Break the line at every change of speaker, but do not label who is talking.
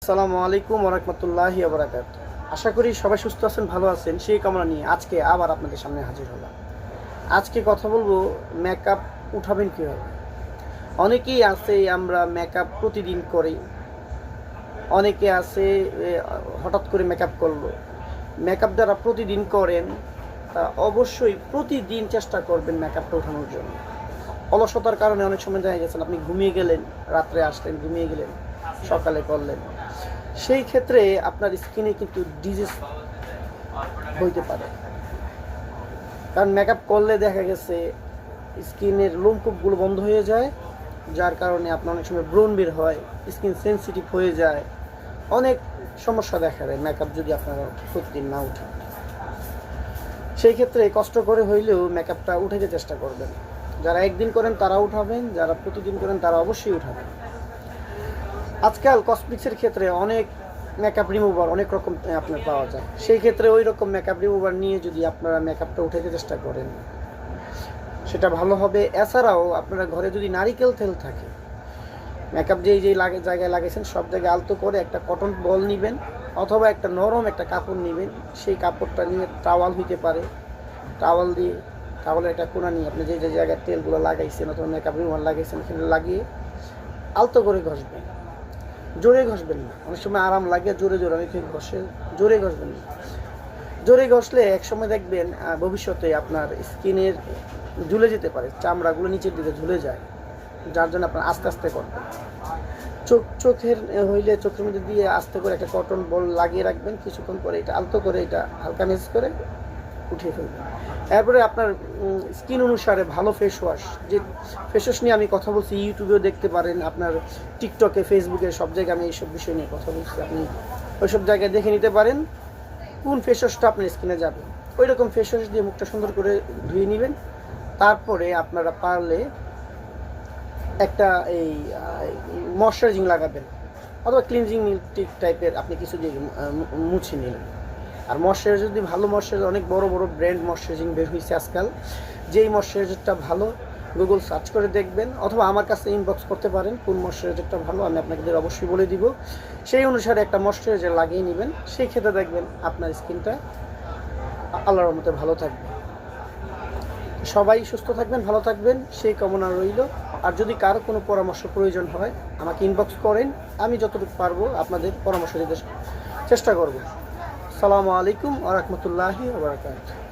আসসালামু আলাইকুম ওয়া রাহমাতুল্লাহি ওয়া বারাকাতুহু। আশা করি সবাই সুস্থ আছেন, ভালো আছেন, সেই কামনা নিয়ে আজকে আবার আপনাদের সামনে হাজির হলাম। আজকে কথা বলবো মেকআপ উঠাবেন কীভাবে। অনেকেই আছে আমরা মেকআপ প্রতিদিন করি, অনেকে আছে হঠাৎ করে মেকআপ করলো। মেকআপ যারা প্রতিদিন করেন তা অবশ্যই প্রতিদিন চেষ্টা করবেন মেকআপটা ওঠানোর জন্য। অলসতার কারণে অনেক সময় দেখা গেছেন আপনি ঘুমিয়ে গেলেন, রাত্রে আসলেন, ঘুমিয়ে গেলেন, সকালে করলেন, সেই ক্ষেত্রে আপনার স্কিনে কিন্তু ডিজিজ হইতে পারে। কারণ মেকআপ করলে দেখা গেছে স্কিনের লোমকূপগুলো বন্ধ হয়ে যায়, যার কারণে আপনার অনেক সময় ব্রণ বের হয়, স্কিন সেন্সিটিভ হয়ে যায়, অনেক সমস্যা দেখা দেয় মেকআপ যদি আপনারা প্রতিদিন না উঠান। সেই ক্ষেত্রে কষ্ট করে হইলেও মেকআপটা উঠাতে চেষ্টা করবেন। যারা একদিন করেন তারা উঠাবেন, যারা প্রতিদিন করেন তারা অবশ্যই উঠাবেন। আজকাল কসমেটিক্সের ক্ষেত্রে অনেক মেকআপ রিমুভার অনেক রকম আপনার পাওয়া যায়। সেই ক্ষেত্রে ওই রকম মেকআপ রিমুভার নিয়ে যদি আপনারা মেকআপটা উঠাতে চেষ্টা করেন সেটা ভালো হবে। এছাড়াও আপনারা ঘরে যদি নারিকেল তেল থাকে, মেকআপ যেই জায়গায় লাগাইছেন সব জায়গায় আলতো করে একটা কটন বল নেবেন, অথবা একটা নরম একটা কাপড় নেবেন। সেই কাপড়টা নিয়ে টাওয়াল হইতে পারে, টাওয়াল দিয়ে টাওয়ালের একটা কোনা নিয়ে আপনি যে জায়গায় তেলগুলো লাগাইছেন অথবা মেকআপ রিমুভার লাগাইছেন সেখানে লাগিয়ে আলতো করে ঘষবেন। জোরে ঘষবেন না, অনেক সময় আরাম লাগে জোরে জোরে অনেকে ঘষে, জোরে ঘষবেন না। জোরে ঘষলে একসময় দেখবেন ভবিষ্যতে আপনার স্কিনের ঝুলে যেতে পারে, চামড়াগুলো নিচের দিকে ঝুলে যায়, যার জন্য আপনার আস্তে আস্তে করবেন। চোখের হইলে চোখের মধ্যে দিয়ে আস্তে করে একটা কটন বল লাগিয়ে রাখবেন, কিছুক্ষণ পরে এটা আলতো করে এটা হালকা মেজ করে উঠিয়ে ফেলবেন। এরপরে আপনার স্কিন অনুসারে ভালো ফেস ওয়াশ, যে ফেস ওয়াশ নিয়ে আমি কথা বলছি ইউটিউবেও দেখতে পারেন, আপনার টিকটকে, ফেসবুকে সব জায়গায় আমি এইসব বিষয় নিয়ে কথা বলছি, আপনি ওইসব জায়গায় দেখে নিতে পারেন কোন ফেস ওয়াশটা আপনার স্কিনে যাবে। ওই রকম ফেস ওয়াশ দিয়ে মুখটা সুন্দর করে ধুয়ে নেবেন। তারপরে আপনারা পারলে একটা এই ময়শ্চারাইজিং লাগাবেন, অথবা ক্লিনজিং মিল্ক টাইপের আপনি কিছু দিয়ে মুছে নিলেন। আর ময়শ্চারাইজার যদি ভালো ময়শ্চারাইজার, অনেক বড় বড় ব্র্যান্ড ময়শ্চারাইজিং বের হয়েছে আজকাল, যেই ময়শ্চারাইজারটা ভালো গুগল সার্চ করে দেখবেন, অথবা আমার কাছে ইনবক্স করতে পারেন কোন ময়শ্চারাইজারটা ভালো, আমি আপনাদের অবশ্যই বলে দিব। সেই অনুসারে একটা ময়শ্চারাইজার লাগিয়ে নেবেন, সেই ক্ষেত্রে দেখবেন আপনার স্কিনটা আল্লাহর রহমতে ভালো থাকবে। সবাই সুস্থ থাকবেন, ভালো থাকবেন, সেই কামনা রইল। আর যদি কারো কোনো পরামর্শ প্রয়োজন হয় আমাকে ইনবক্স করেন, আমি যতটুকু পারবো আপনাদের পরামর্শ দিতে চেষ্টা করব। আসসালামু আলাইকুম ওয়া রাহমাতুল্লাহি ওয়া বারাকাতুহু।